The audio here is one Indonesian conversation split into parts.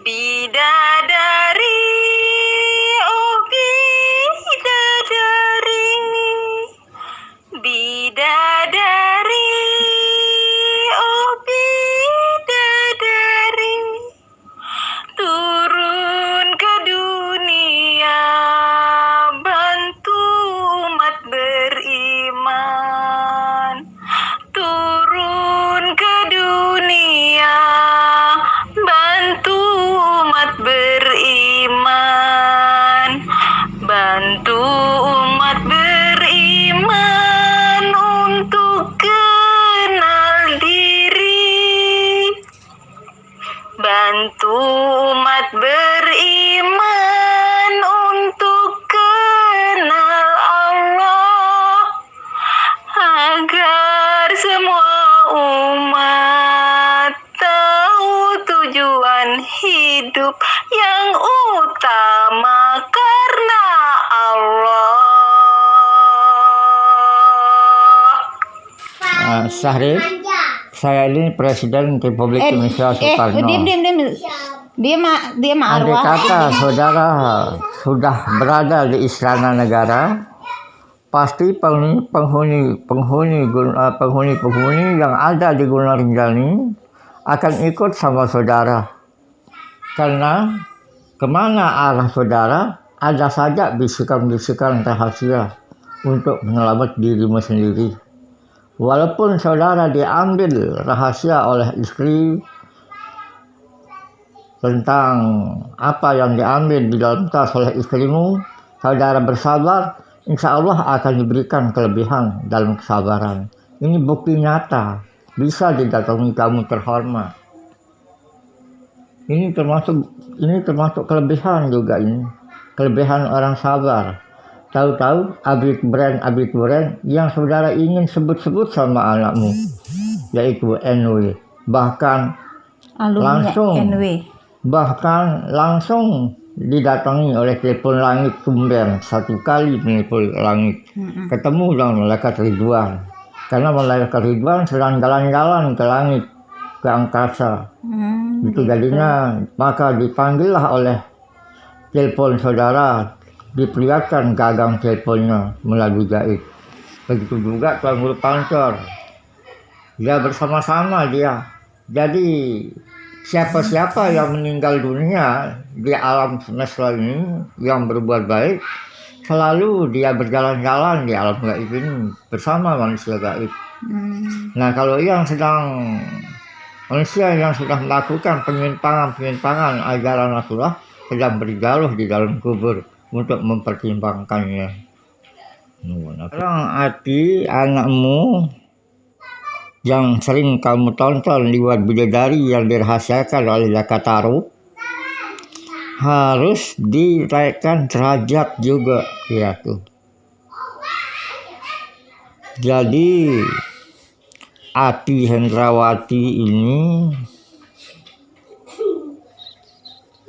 Bidadari, oh bidadari, bidadari, oh bidadari, turun ke dunia, bantu umat beriman. Turun ke dunia, bantu umat beriman. Bantu umat beriman untuk kenal diri. Bantu umat beriman untuk kenal Allah, agar semua umat tahu tujuan hidup yang utama karena Allah. Syahrir, saya ini Presiden Republik Indonesia Soekarno. Dia Andai kata saudara sudah berada di istana negara, pasti penghuni yang ada di Gunung Rinjani akan ikut sama saudara. Karena kemana arah saudara, ada saja bisikan-bisikan rahasia untuk menyelamat dirimu sendiri. Walaupun saudara diambil rahasia oleh istri tentang apa yang diambil di dalam tas oleh istrimu, saudara bersabar, insya Allah akan diberikan kelebihan dalam kesabaran. Ini bukti nyata, bisa didatangi kamu terhormat. Ini termasuk kelebihan juga ini, kelebihan orang sabar. Tahu-tahu abit brand yang saudara ingin sebut-sebut sama anakmu, yaitu NW, bahkan langsung didatangi oleh telepon langit tumben, 1 kali menelpon langit, ketemu dengan malaikat Ridwan, karena malaikat Ridwan sedang jalan-jalan ke langit, ke angkasa. Itu jadinya maka dipanggillah oleh telepon saudara, diperlihatkan gagang teleponnya melalui gaib. Begitu juga Tuan Guru Pancor, dia bersama-sama dia. Jadi siapa-siapa yang meninggal dunia di alam semesta ini yang berbuat baik, selalu dia berjalan-jalan di alam gaib ini bersama manusia gaib. Nah, kalau manusia yang sudah melakukan penyimpangan ajaran Rasulullah sedang berjauh di dalam kubur untuk mempertimbangkannya. Sekarang hati anakmu yang sering kamu tonton lewat bidadari yang dirahasiakan oleh Lakataru harus dinaikkan derajat juga, ya tuh. Jadi Ati Hendrawati ini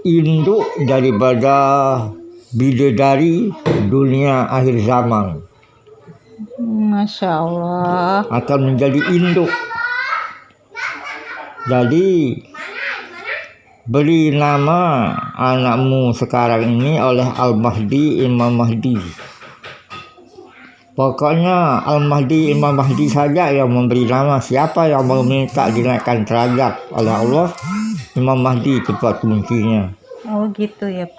induk daripada bidadari dunia akhir zaman. Masya Allah. Akan menjadi induk. Jadi beri nama anakmu sekarang ini oleh Al-Mahdi Imam Mahdi. Pokoknya Al-Mahdi Imam Mahdi saja yang memberi nama. Siapa yang mau minta dinaikkan derajat oleh Allah, Imam Mahdi cepat kuncinya. Oh gitu ya.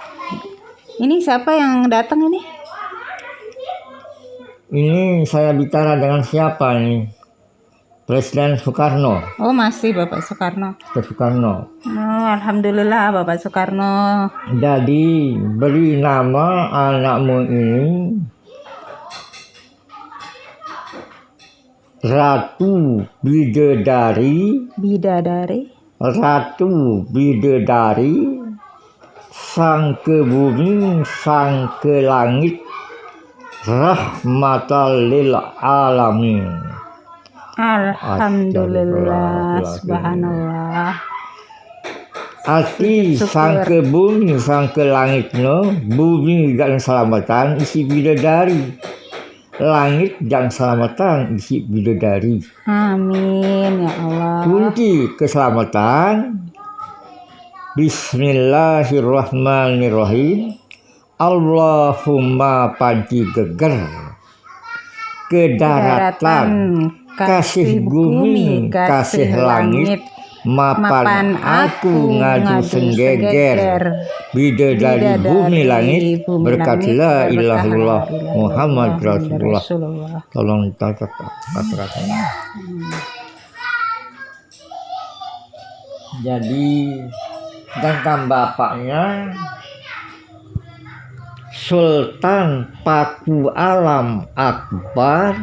Ini siapa yang datang ini? Ini saya bicara dengan siapa ini? Presiden Soekarno. Oh masih Bapak Soekarno. Soekarno. Oh, alhamdulillah Bapak Soekarno. Jadi beri nama anakmu ini Ratu Bidadari. Ratu Bidadari, sang ke bumi, sang ke langit, rahmatan lil alamin. Alhamdulillah, subhanallah. Ati sang ke bumi, sang ke langit no, bumi dan selamatan isi bidadari, langit dan selamatan isi bidadari. Amin ya Allah. Kunci keselamatan Bismillahirrahmanirrahim. Allahumma panci geger ke daratan, kasih bumi, kasih langit, mapan aku ngadu senggeger, bidadari bumi langit, berkat la ilaha illallah Muhammad Rasulullah. Tolong catat kata-katanya. Jadi tentang bapaknya Sultan Paku Alam Akbar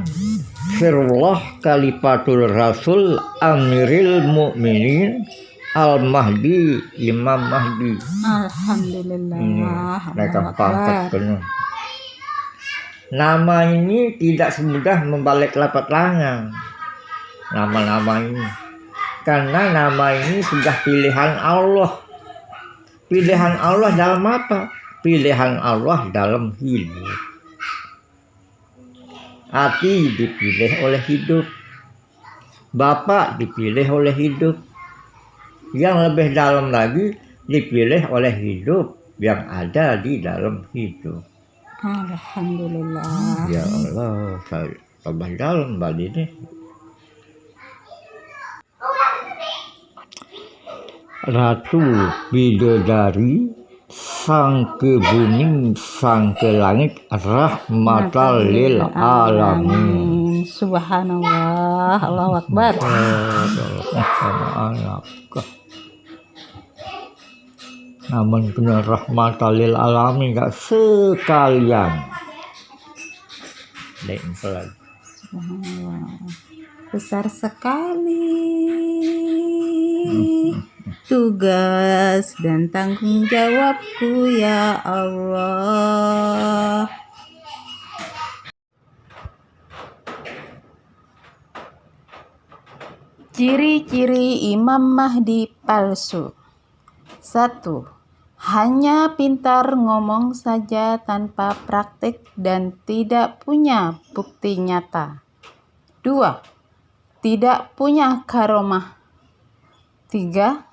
Sirullah Khalifatul Rasul Amiril Mukminin Al-Mahdi Imam Mahdi. Alhamdulillah. Mereka pangkat penuh. Nama ini tidak semudah membalik lapat langang. Nama-nama ini, karena nama ini sudah pilihan Allah. Pilihan Allah dalam apa? Pilihan Allah dalam hidup. Hati dipilih oleh hidup, bapak dipilih oleh hidup, yang lebih dalam lagi dipilih oleh hidup yang ada di dalam hidup. Alhamdulillah. Ya Allah, saya tambah dalam balik ini. Ratu bidadari sang ke bumi, sang ke langit, rahmatal lil alamin. Subhanallah, Allahu Akbar. Namun benar rahmatal lil alamin gak sekalian. Besar sekali tugas dan tanggung jawabku ya Allah. Ciri-ciri Imam Mahdi palsu. 1. Hanya pintar ngomong saja tanpa praktik dan tidak punya bukti nyata. 2. Tidak punya karomah. 3.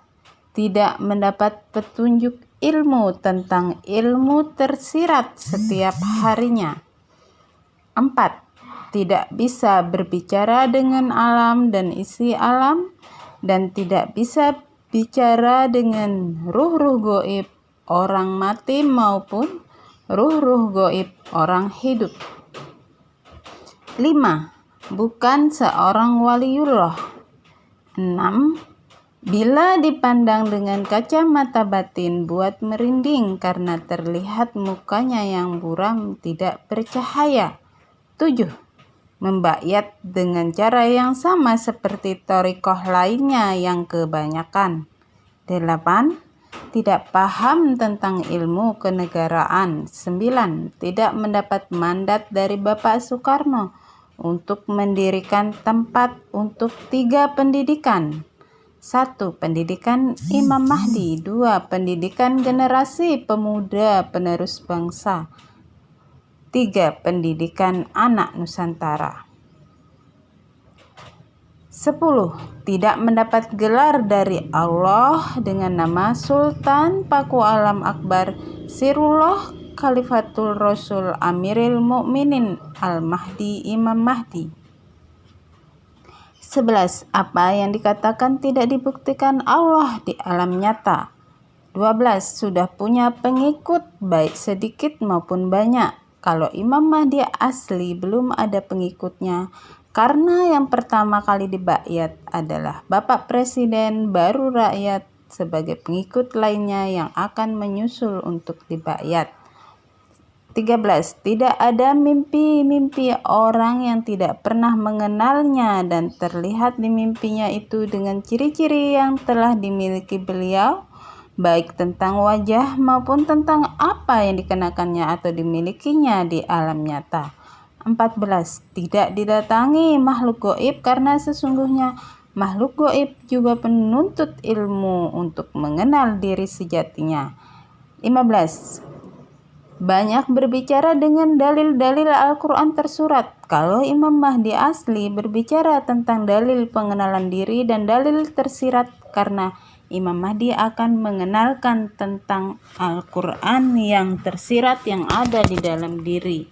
Tidak mendapat petunjuk ilmu tentang ilmu tersirat setiap harinya. 4. Tidak bisa berbicara dengan alam dan isi alam, dan tidak bisa bicara dengan ruh-ruh goib orang mati maupun ruh-ruh goib orang hidup. 5. Bukan seorang waliullah. 6. Bila dipandang dengan kacamata batin buat merinding karena terlihat mukanya yang buram tidak bercahaya. 7. Membakyat dengan cara yang sama seperti thariqah lainnya yang kebanyakan. 8. Tidak paham tentang ilmu kenegaraan. 9. Tidak mendapat mandat dari Bapak Soekarno untuk mendirikan tempat untuk 3 pendidikan. 1. Pendidikan Imam Mahdi. 2. Pendidikan generasi pemuda penerus bangsa. 3. Pendidikan anak Nusantara. 10. Tidak mendapat gelar dari Allah dengan nama Sultan Paku Alam Akbar Sirullah Khalifatul Rasul Amiril Mukminin Al-Mahdi Imam Mahdi. 11. Apa yang dikatakan tidak dibuktikan Allah di alam nyata. 12. Sudah punya pengikut baik sedikit maupun banyak. Kalau Imam Mahdi asli belum ada pengikutnya, karena yang pertama kali dibakyat adalah Bapak Presiden, baru rakyat sebagai pengikut lainnya yang akan menyusul untuk dibakyat. 13. Tidak ada mimpi-mimpi orang yang tidak pernah mengenalnya dan terlihat di mimpinya itu dengan ciri-ciri yang telah dimiliki beliau, baik tentang wajah maupun tentang apa yang dikenakannya atau dimilikinya di alam nyata. 14. Tidak didatangi makhluk goib karena sesungguhnya makhluk goib juga penuntut ilmu untuk mengenal diri sejatinya. 15. Banyak berbicara dengan dalil-dalil Al-Quran tersurat. Kalau Imam Mahdi asli berbicara tentang dalil pengenalan diri dan dalil tersirat karena Imam Mahdi akan mengenalkan tentang Al-Quran yang tersirat yang ada di dalam diri.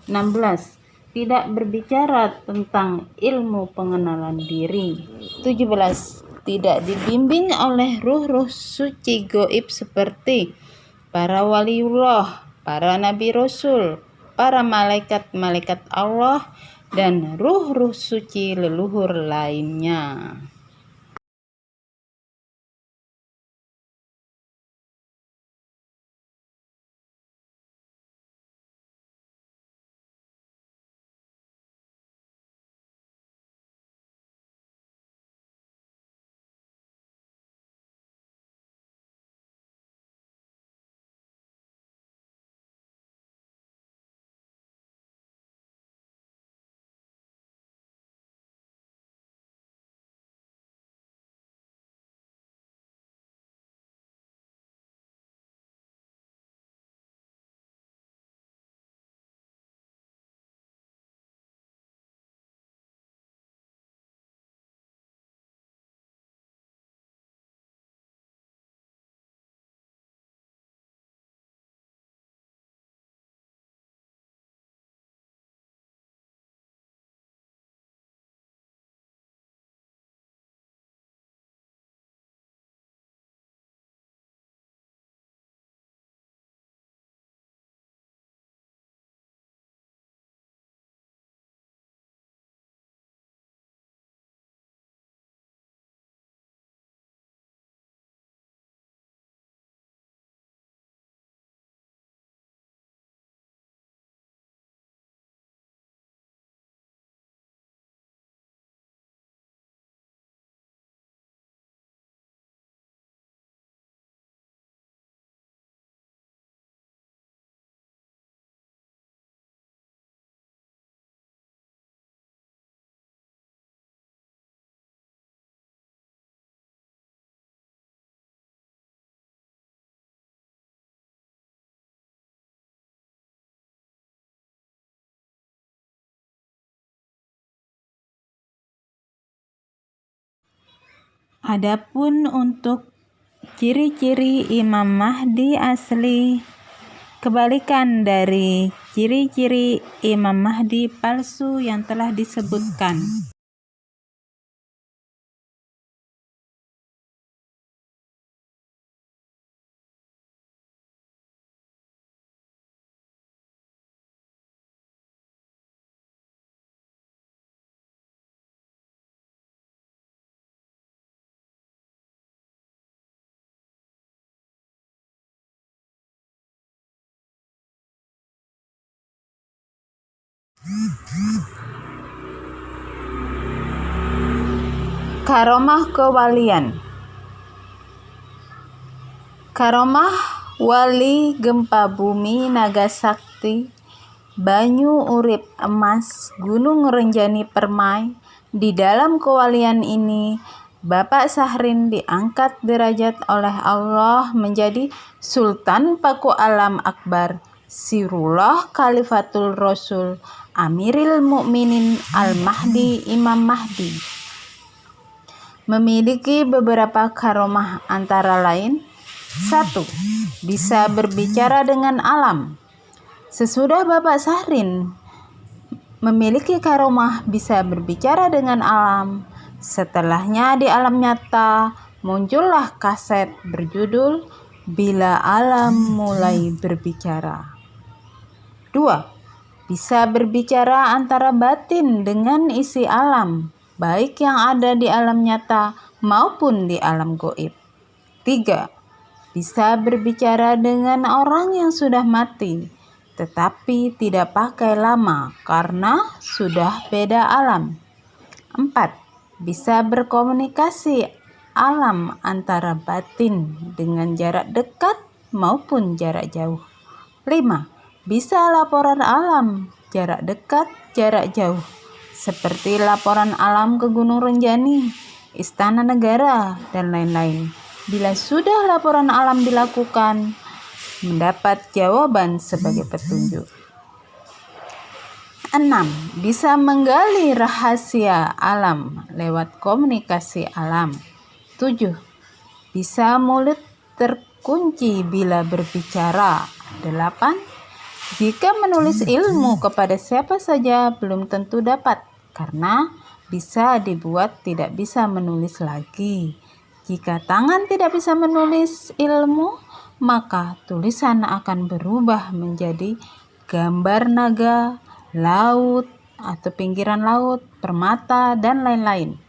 16. Tidak berbicara tentang ilmu pengenalan diri. 17. Tidak dibimbing oleh ruh-ruh suci goib seperti para waliullah, para nabi rasul, para malaikat-malaikat Allah, dan ruh-ruh suci leluhur lainnya. Adapun untuk ciri-ciri Imam Mahdi asli, kebalikan dari ciri-ciri Imam Mahdi palsu yang telah disebutkan. Karomah kewalian. Karomah wali gempa bumi naga sakti, banyu urip emas, gunung renjani permai. Di dalam kewalian ini Bapak Syahrin diangkat derajat oleh Allah menjadi Sultan Paku Alam Akbar, Sirullah Khalifatul Rasul, Amiril Mukminin Al-Mahdi Imam Mahdi. Memiliki beberapa karomah antara lain: 1. Bisa berbicara dengan alam. Sesudah Bapak Syahrin memiliki karomah bisa berbicara dengan alam, setelahnya di alam nyata muncullah kaset berjudul Bila Alam Mulai Berbicara. 2. Bisa berbicara antara batin dengan isi alam, baik yang ada di alam nyata maupun di alam gaib. 3. Bisa berbicara dengan orang yang sudah mati, tetapi tidak pakai lama karena sudah beda alam. 4. Bisa berkomunikasi alam antara batin dengan jarak dekat maupun jarak jauh. 5. Bisa laporan alam jarak dekat, jarak jauh, seperti laporan alam ke Gunung Renjani, Istana Negara, dan lain-lain. Bila sudah laporan alam dilakukan, mendapat jawaban sebagai petunjuk. 6. Bisa menggali rahasia alam lewat komunikasi alam. 7. Bisa mulut terkunci bila berbicara. 8. Jika menulis ilmu kepada siapa saja belum tentu dapat, karena bisa dibuat tidak bisa menulis lagi. Jika tangan tidak bisa menulis ilmu, maka tulisan akan berubah menjadi gambar naga, laut atau pinggiran laut, permata, dan lain-lain.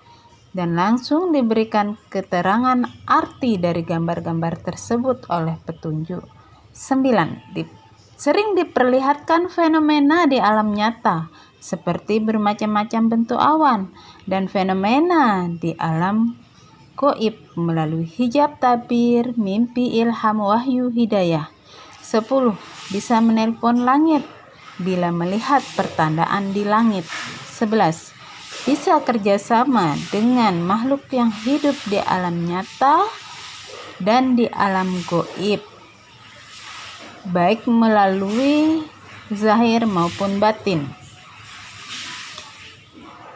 Dan langsung diberikan keterangan arti dari gambar-gambar tersebut oleh petunjuk. 9. Sering diperlihatkan fenomena di alam nyata, seperti bermacam-macam bentuk awan, dan fenomena di alam gaib melalui hijab tabir, mimpi, ilham, wahyu, hidayah. 10. Bisa menelpon langit bila melihat pertandaan di langit. 11. Bisa kerjasama dengan makhluk yang hidup di alam nyata dan di alam gaib, baik melalui zahir maupun batin.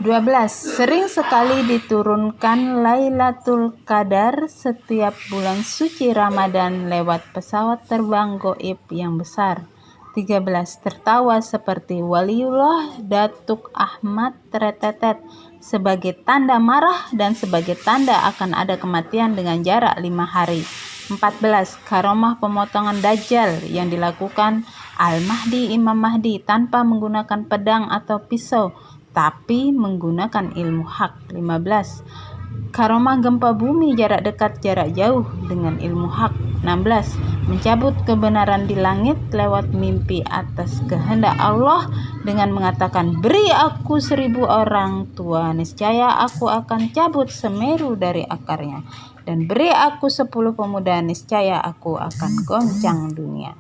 12. Sering sekali diturunkan Lailatul Qadar setiap bulan suci Ramadan lewat pesawat terbang gaib yang besar. 13. Tertawa seperti Waliullah Datuk Ahmad Tretetet sebagai tanda marah dan sebagai tanda akan ada kematian dengan jarak 5 hari. 14. Karomah pemotongan Dajjal yang dilakukan Al-Mahdi Imam Mahdi tanpa menggunakan pedang atau pisau, tapi menggunakan ilmu hak. 15. Karomah gempa bumi jarak dekat jarak jauh dengan ilmu hak. 16. Mencabut kebenaran di langit lewat mimpi atas kehendak Allah dengan mengatakan, beri aku 1000 orang tua, niscaya aku akan cabut Semeru dari akarnya, dan beri aku 10 pemuda, niscaya aku akan goncang dunia.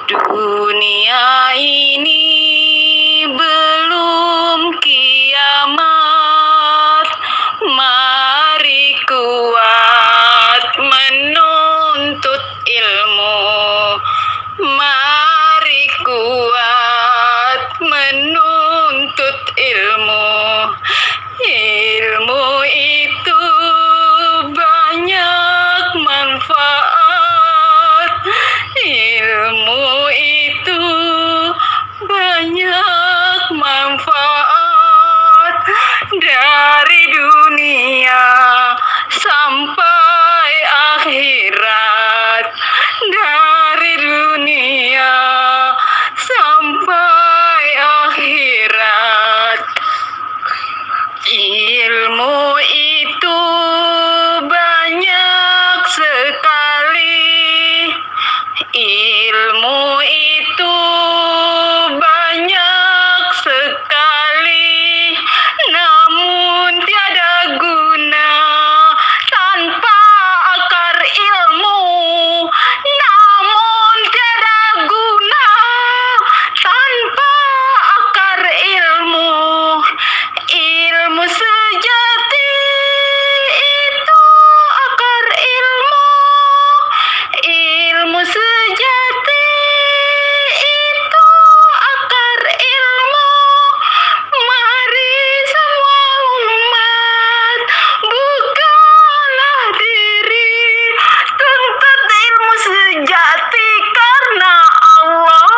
Dunia ini belum kiamat, mari kuat menuntut ilmu, mari kuat menuntut ilmu. Ilmu itu banyak manfaat, ilmu itu banyak manfaat, dari dunia sampai akhirat, dari dunia sampai akhirat. Ilmu itu banyak sekali, ilmu itu banyak sekali, namun tiada guna tanpa akar ilmu, namun tiada guna tanpa akar ilmu. Ilmu sejati itu akar ilmu, ilmu sejati itu akar ilmu. Mari semua umat bukalah diri, tuntut ilmu sejati karena Allah.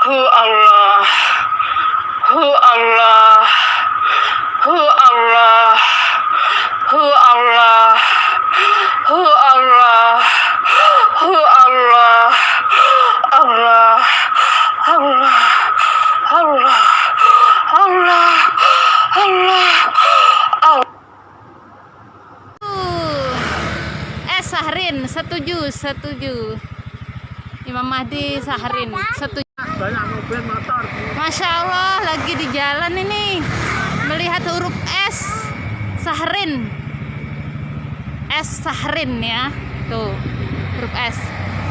Hu Allah, hu Allah, hu Allah, hu Allah, hu Allah, hu Allah, Allah, Allah, Allah, Allah, Allah, Allah. Sahrin setuju. Imam Mahdi Sahrin setuju. Banyak mobil motor Masya Allah, lagi di jalan ini melihat huruf S Sahrin. S Sahrin ya. Tuh, huruf S.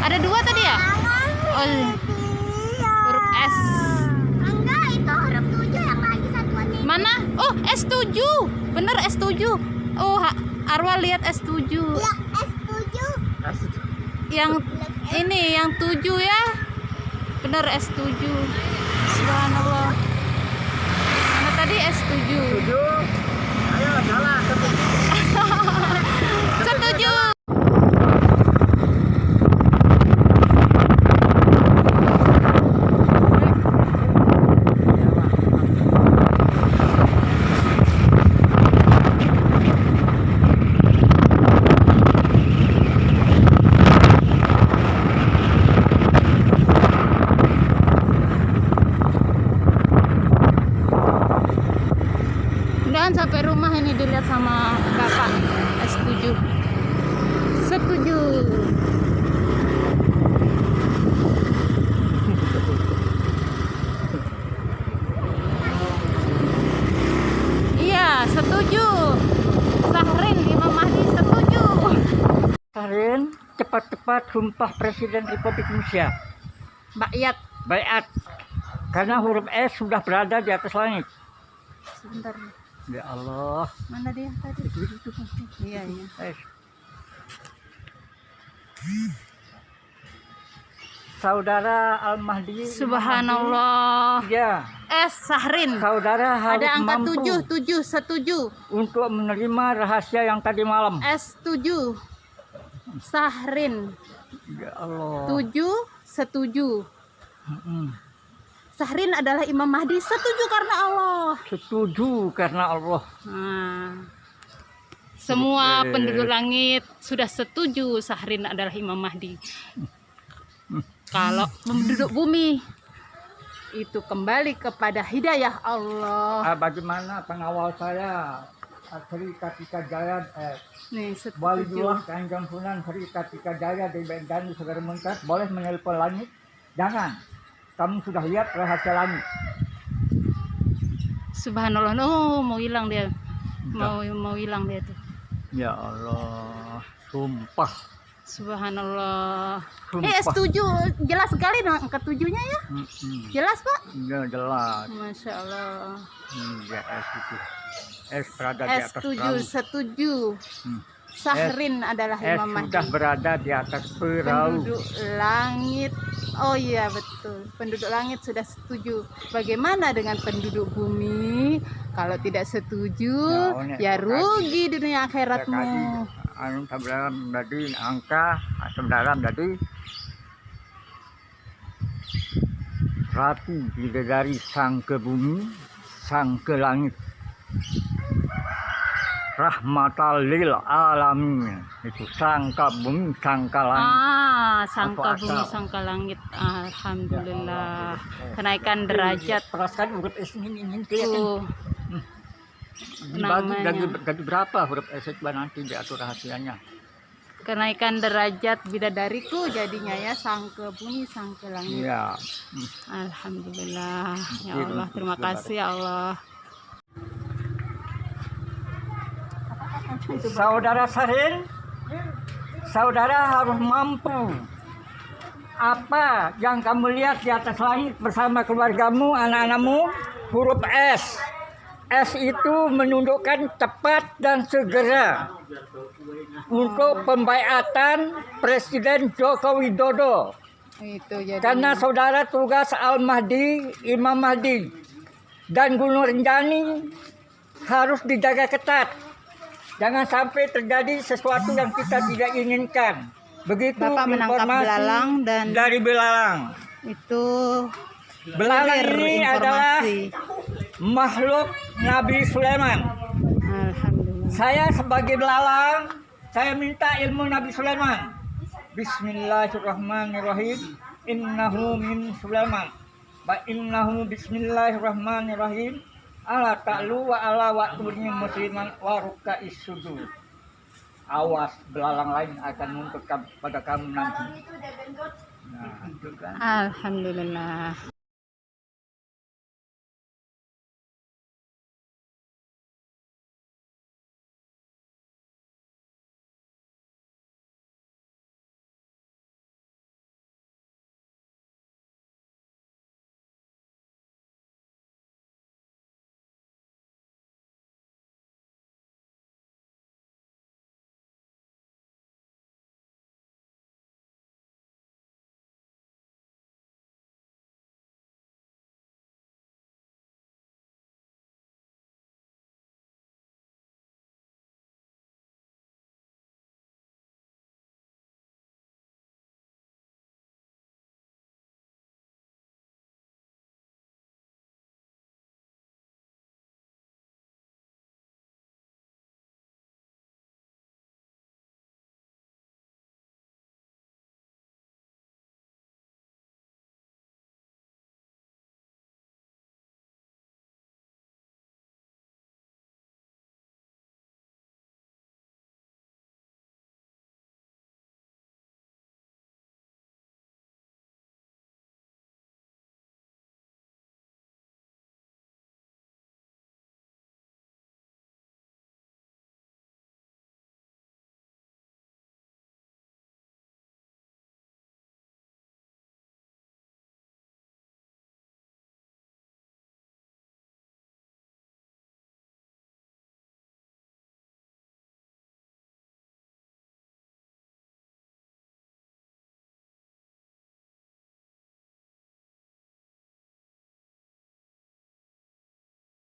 Ada 2 tadi ya? Oh, huruf S. Enggak, itu huruf 7 yang lagi satuan ini. Mana? Oh, S7. Bener S7. Oh, Arwah lihat S7. Ya, S7. Yang ini yang 7 ya. Bener S7. Subhanallah. Mana tadi S7? Ayo jalan. Setuju. Mudahan sampai rumah ini dilihat sama bapak. Setuju. Setuju. Iya, setuju. Sahrin Imam Mahdi setuju. Sahrin, cepat-cepat sumpah Presiden Republik Indonesia. Baiat. Baiat. Karena huruf S sudah berada di atas langit. Sebentar. Ya Allah. Mana dia tadi? Iya, iya. S. Saudara Al-Mahdi. Subhanallah. Ya. S Sahrin. Saudara harus Ada angka mampu 7, setuju. untuk menerima rahasia yang tadi malam. S7 Sahrin. Ya Allah. 7 setuju. Mm-mm. Sahrin adalah Imam Mahdi setuju karena Allah. Setuju karena Allah. Nah, semua Oke. penduduk langit sudah setuju Sahrin adalah Imam Mahdi. Kalau penduduk bumi itu kembali kepada hidayah Allah. Bagaimana pengawal saya Sri Kartika Jaya Nih, setuju. Waliullah Kanjeng Sunan Sri Kartika Jaya di Bendani Segara Mengkat boleh menelpon langit? Jangan. Kamu sudah lihat rahasia langit. Subhanallah. Oh, mau hilang dia. Mau hilang dia tuh. Ya Allah, sumpah. Subhanallah. Sumpah. Setuju. Jelas sekali dong angka 7-nya ya. Jelas, Pak? Ya jelas. Masya Allah. Ya S itu. S berada di atas S7 perahu. setuju. Hmm. Sahrin adalah S Imam Mahdi. sudah berada di atas perahu. Penduduk langit. Oh iya betul. Penduduk langit sudah setuju. Bagaimana dengan penduduk bumi? Kalau tidak setuju, ya rugi di dunia akhiratmu. Anu sebenarnya menjadi angka sebenarnya menjadi ratu bidadari sang ke bumi, sang ke langit. Rahmatal lil alamin. Itu sangka bumi, sangka langit. Sangka Apa bumi, asal? sangka langit. Alhamdulillah. Kenaikan derajat. Perasaan huruf S ini Tuh. dibagi Namanya. gaji berapa huruf S itu nanti diatur rahasianya. Kenaikan derajat bidadariku jadinya ya sangka bumi, sangka langit. Iya. Alhamdulillah. Ya Mungkin Allah, terima kasih ya Allah. Saudara Sahrin, saudara harus mampu. Apa yang kamu lihat di atas langit bersama keluargamu, anak-anakmu, huruf S. S itu menunjukkan cepat dan segera untuk pembaiatan Presiden Joko Widodo. Itu jadi. Karena saudara tugas Al-Mahdi, Imam Mahdi, dan Gunung Rinjani harus dijaga ketat. Jangan sampai terjadi sesuatu yang kita tidak inginkan. Begitu Bapak menangkap informasi belalang dan dari belalang. itu Belalang clear ini adalah informasi. makhluk Nabi Sulaiman. Alhamdulillah. Saya sebagai belalang, saya minta ilmu Nabi Sulaiman. Bismillahirrahmanirrahim. Innahu min Sulaiman. Wa innahu bismillahirrahmanirrahim. Ala ta'lu wa ala wa'tuni musliman wa ruka'is sujud. Awas, belalang lain akan muncul pada kamu nanti. Nah, itu kan. Alhamdulillah.